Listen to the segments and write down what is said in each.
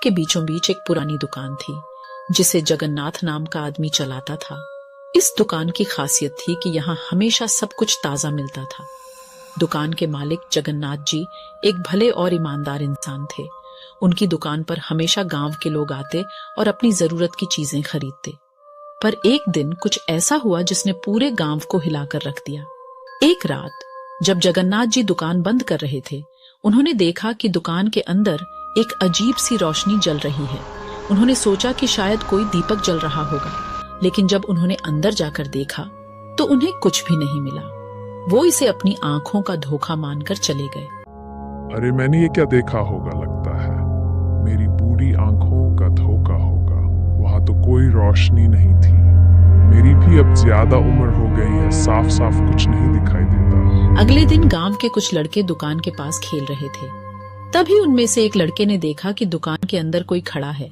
के बीचों बीच एक पुरानी दुकान थी जिसे जगन्नाथ नाम का आदमी चलाता था। इस दुकान की खासियत थी कि यहाँ हमेशा सब कुछ ताजा मिलता था। दुकान के मालिक जगन्नाथ जी एक भले और ईमानदार इंसान थे। उनकी दुकान पर हमेशा गांव के लोग आते और अपनी जरूरत की चीजें खरीदते। पर एक दिन कुछ ऐसा हुआ जिसने पूरे गांव को हिलाकर रख दिया। एक रात जब जगन्नाथ जी दुकान बंद कर रहे थे, उन्होंने देखा कि दुकान के अंदर एक अजीब सी रोशनी जल रही है। उन्होंने सोचा कि शायद कोई दीपक जल रहा होगा, लेकिन जब उन्होंने अंदर जाकर देखा तो उन्हें कुछ भी नहीं मिला। वो इसे अपनी आंखों का धोखा मानकर चले गए। अरे मैंने ये क्या देखा होगा, लगता है मेरी पूरी आंखों का धोखा होगा। वहां तो कोई रोशनी नहीं थी। मेरी भी अब ज्यादा उम्र हो गई है, साफ साफ कुछ नहीं दिखाई देता। अगले दिन गांव के कुछ लड़के दुकान के पास खेल रहे थे। तभी उनमें से एक लड़के ने देखा कि दुकान के अंदर कोई खड़ा है।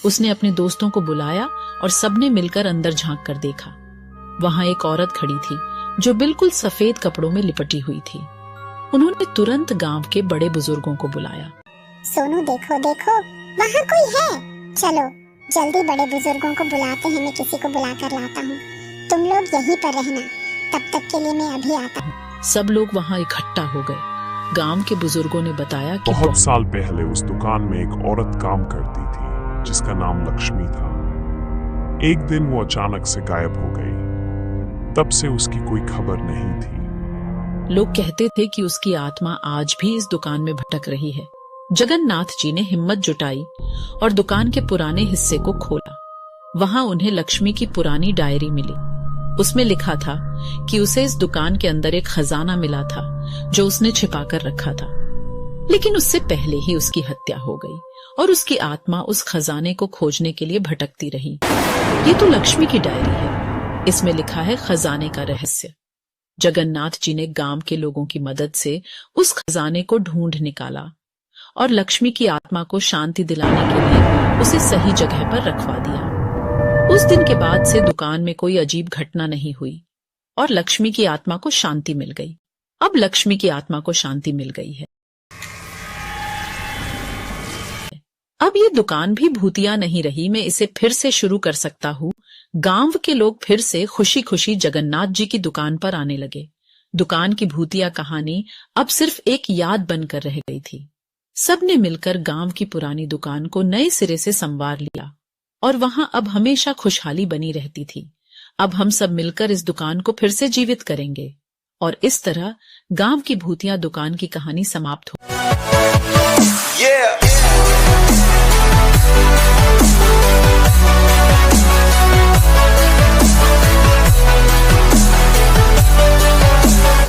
उसने अपने दोस्तों को बुलाया और सबने मिलकर अंदर झांक कर देखा। वहां एक औरत खड़ी थी जो बिल्कुल सफेद कपड़ों में लिपटी हुई थी। उन्होंने तुरंत गांव के बड़े बुजुर्गों को बुलाया। सोनू देखो देखो, वहाँ कोई है। चलो जल्दी बड़े बुजुर्गों को बुलाते हैं, मैं किसी को बुलाकर लाता हूँ। तुम लोग यहीं पर रहना, तब तक के लिए मैं अभी आता हूँ। सब लोग वहाँ इकट्ठा हो गए। गांव के बुजुर्गों ने बताया कि बहुत साल पहले उस दुकान में एक औरत काम करती थी जिसका नाम लक्ष्मी था। एक दिन वो अचानक से गायब हो गई। तब से उसकी कोई खबर नहीं थी। लोग कहते थे कि उसकी आत्मा आज भी इस दुकान में भटक रही है। जगन्नाथ जी ने हिम्मत जुटाई और दुकान के पुराने हिस्से को खोला। वहां उन्हें लक्ष्मी की पुरानी डायरी मिली। उसमें लिखा था कि उसे इस दुकान के अंदर एक खजाना मिला था जो उसने छिपाकर रखा था, लेकिन उससे पहले ही उसकी हत्या हो गई और उसकी आत्मा उस खजाने को खोजने के लिए भटकती रही। ये तो लक्ष्मी की डायरी है। इसमें लिखा है खजाने का रहस्य। जगन्नाथ जी ने गांव के लोगों की मदद से उस खजाने को ढूंढ निकाला और लक्ष्मी की आत्मा को शांति दिलाने के लिए उसे सही जगह पर रखवा दिया। उस दिन के बाद से दुकान में कोई अजीब घटना नहीं हुई और लक्ष्मी की आत्मा को शांति मिल गई। अब लक्ष्मी की आत्मा को शांति मिल गई है। अब ये दुकान भी भूतिया नहीं रही। मैं इसे फिर से शुरू कर सकता हूँ। गांव के लोग फिर से खुशी खुशी जगन्नाथ जी की दुकान पर आने लगे। दुकान की भूतिया कहानी अब सिर्फ एक याद बनकर रह गई थी। सबने मिलकर गांव की पुरानी दुकान को नए सिरे से संवार लिया और वहां अब हमेशा खुशहाली बनी रहती थी। अब हम सब मिलकर इस दुकान को फिर से जीवित करेंगे और इस तरह गांव की भूतिया दुकान की कहानी समाप्त हो।